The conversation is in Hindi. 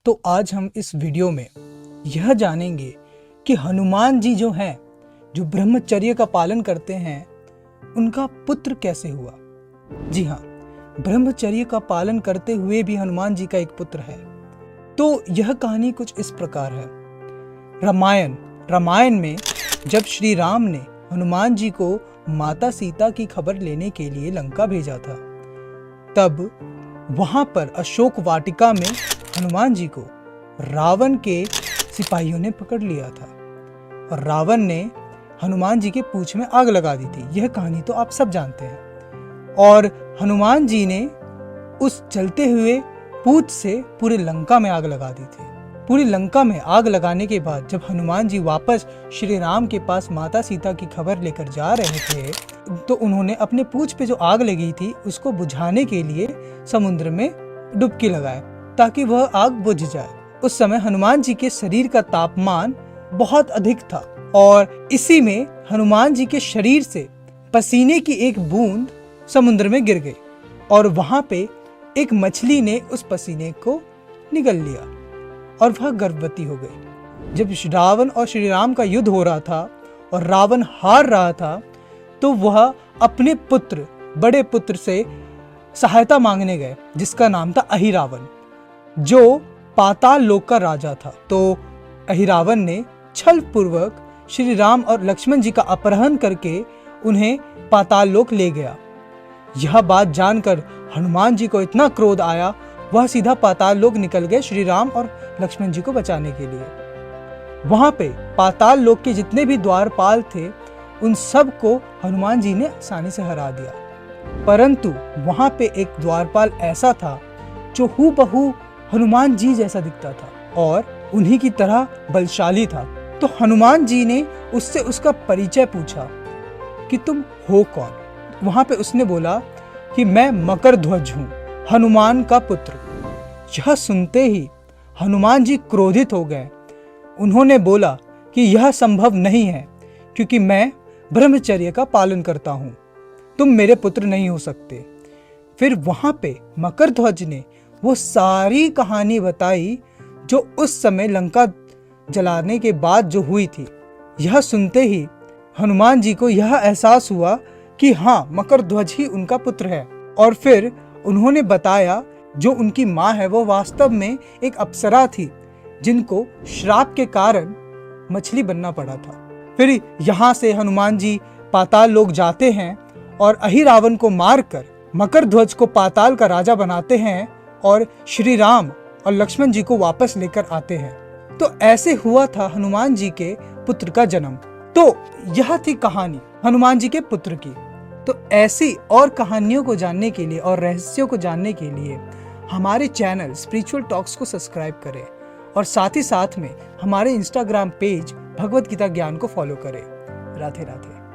तो आज हम इस वीडियो में यह जानेंगे कि हनुमान जी जो हैं, जो ब्रह्मचर्य का पालन करते हैं, उनका पुत्र कैसे हुआ। जी हाँ, ब्रह्मचर्य का पालन करते हुए भी हनुमान जी का एक पुत्र है। तो यह कहानी कुछ इस प्रकार है। रामायण में जब श्री राम ने हनुमान जी को माता सीता की खबर लेने के लिए लंका भेजा था, तब वहां पर अशोक वाटिका में हनुमान जी को रावण के सिपाहियों ने पकड़ लिया था और रावण ने हनुमान जी के पूंछ में आग लगा दी थी। यह कहानी तो आप सब जानते हैं। और हनुमान जी ने उस जलते हुए पूंछ से पूरी लंका में आग लगा दी थी। पूरी लंका में आग लगाने के बाद जब हनुमान जी वापस श्री राम के पास माता सीता की खबर लेकर जा रहे थे, तो उन्होंने अपने पूंछ पे जो आग लगी थी उसको बुझाने के लिए समुद्र में डुबकी लगाए ताकि वह आग बुझ जाए। उस समय हनुमान जी के शरीर का तापमान बहुत अधिक था और इसी में हनुमान जी के शरीर से पसीने की एक बूंद समुद्र में गिर गई और वहां पे एक मछली ने उस पसीने को निगल लिया और वह गर्भवती हो गई। जब रावण और श्री राम का युद्ध हो रहा था और रावण हार रहा था, तो वह अपने पुत्र, बड़े पुत्र से सहायता मांगने गए, जिसका नाम था अहिरावण, जो पाताल लोक का राजा था। तो अहिरावण ने छल पूर्वक श्री राम और लक्ष्मण जी का अपहरण करके उन्हें पाताल लोक ले गया। यह बात जानकर हनुमान जी को इतना क्रोध आया, वह सीधा पाताल लोक निकल गए श्री राम और लक्ष्मण जी को बचाने के लिए। वहां पे पाताल लोक के जितने भी द्वारपाल थे, उन सब को हनुमान जी ने आसानी से हरा दिया। परंतु वहां पे एक द्वारपाल ऐसा था जो हूबहू हनुमान जी जैसा दिखता था और उन्हीं की तरह बलशाली था। तो हनुमान जी ने उससे उसका परिचय पूछा कि तुम हो कौन। वहां पे उसने बोला कि मैं मकरध्वज हूँ, हनुमान का पुत्र। यह सुनते ही हनुमान जी क्रोधित हो गए। उन्होंने बोला कि यह संभव नहीं है, क्योंकि मैं ब्रह्मचर्य का पालन करता हूँ, तुम मेरे पुत्र नहीं हो सकते। फिर वहां पे मकरध्वज ने वो सारी कहानी बताई जो उस समय लंका जलाने के बाद जो हुई थी। यह सुनते ही हनुमान जी को यह एहसास हुआ कि हाँ, मकरध्वज ही उनका पुत्र है। और फिर उन्होंने बताया जो उनकी माँ है वो वास्तव में एक अप्सरा थी, जिनको श्राप के कारण मछली बनना पड़ा था। फिर यहाँ से हनुमान जी पाताल लोक जाते हैं और अहिरावण को मारकर मकरध्वज को पाताल का राजा बनाते हैं और श्री राम और लक्ष्मण जी को वापस लेकर आते हैं। तो ऐसे हुआ था हनुमान जी के पुत्र का जन्म। तो यह थी कहानी हनुमान जी के पुत्र की। तो ऐसी और कहानियों को जानने के लिए और रहस्यों को जानने के लिए हमारे चैनल स्पिरिचुअल टॉक्स को सब्सक्राइब करें और साथ ही साथ में हमारे इंस्टाग्राम पेज भगवत गीता ज्ञान को फॉलो करें। राधे राधे।